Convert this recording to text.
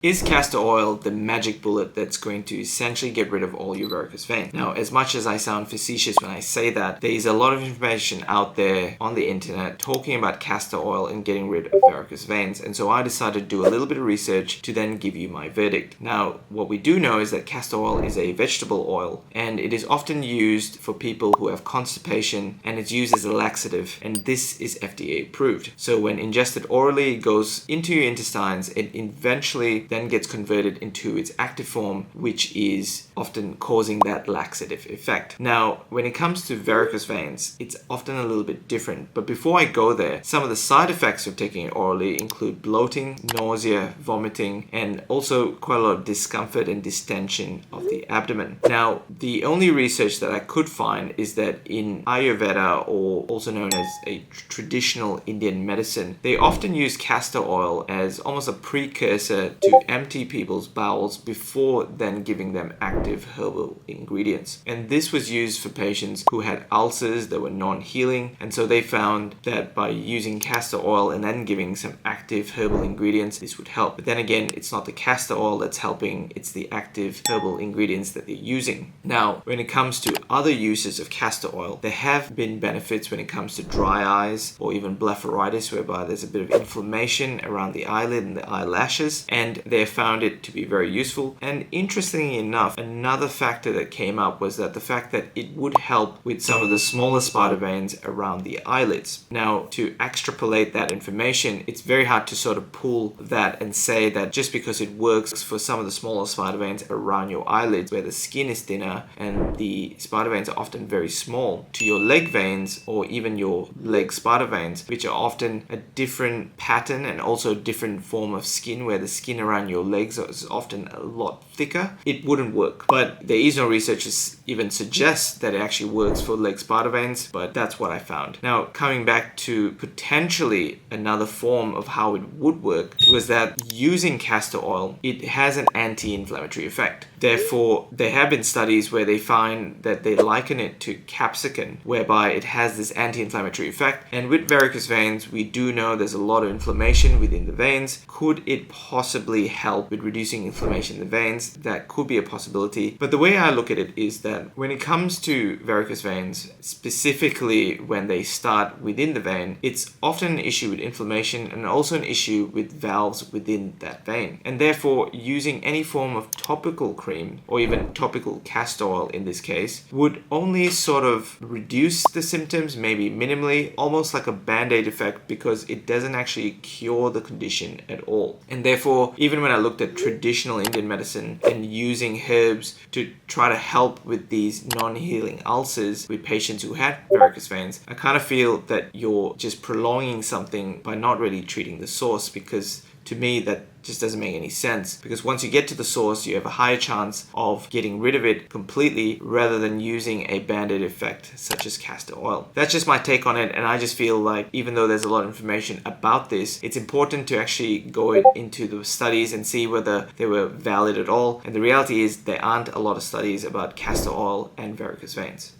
Is castor oil the magic bullet that's going to essentially get rid of all your varicose veins? Now, as much as I sound facetious when I say that, there is a lot of information out there on the internet talking about castor oil and getting rid of varicose veins. And so I decided to do a little bit of research to then give you my verdict. Now, what we do know is that castor oil is a vegetable oil, and it is often used for people who have constipation, and it's used as a laxative, and this is FDA approved. So when ingested orally, it goes into your intestines, it eventually then gets converted into its active form, which is often causing that laxative effect. Now, when it comes to varicose veins, it's often a little bit different. But before I go there, some of the side effects of taking it orally include bloating, nausea, vomiting, and also quite a lot of discomfort and distension of the abdomen. Now, the only research that I could find is that in Ayurveda, or also known as a traditional Indian medicine, they often use castor oil as almost a precursor to empty people's bowels before then giving them active herbal ingredients. And this was used for patients who had ulcers that were non-healing, and so they found that by using castor oil and then giving some active herbal ingredients, this would help. But then again, it's not the castor oil that's helping, it's the active herbal ingredients that they're using. Now, when it comes to other uses of castor oil, there have been benefits when it comes to dry eyes or even blepharitis, whereby there's a bit of inflammation around the eyelid and the eyelashes, and they found it to be very useful. And interestingly enough, another factor that came up was that the fact that it would help with some of the smaller spider veins around the eyelids. Now, to extrapolate that information, it's very hard to sort of pull that and say that just because it works for some of the smaller spider veins around your eyelids where the skin is thinner and the spider veins are often very small, to your leg veins or even your leg spider veins, which are often a different pattern and also a different form of skin, where the skin around your legs is often a lot thicker, it wouldn't work. But there is no research that even suggests that it actually works for leg spider veins, but that's what I found. Now, coming back to potentially another form of how it would work, was that using castor oil, it has an anti-inflammatory effect. Therefore, there have been studies where they find that they liken it to capsicum, whereby it has this anti-inflammatory effect. And with varicose veins, we do know there's a lot of inflammation within the veins. Could it possibly help with reducing inflammation in the veins? That could be a possibility. But the way I look at it is that when it comes to varicose veins, specifically when they start within the vein, it's often an issue with inflammation and also an issue with valves within that vein. And therefore, using any form of topical cream or even topical castor oil in this case would only sort of reduce the symptoms, maybe minimally, almost like a band-aid effect, because it doesn't actually cure the condition at all. And therefore, even when I looked at traditional Indian medicine and using herbs to try to help with these non-healing ulcers with patients who had varicose veins, I kind of feel that you're just prolonging something by not really treating the source, because to me that just doesn't make any sense. Because once you get to the source, you have a higher chance of getting rid of it completely rather than using a band-aid effect such as castor oil. That's just my take on it, and I just feel like even though there's a lot of information about this, it's important to actually go into the studies and see whether they were valid at all. And the reality is there aren't a lot of studies about castor oil and varicose veins.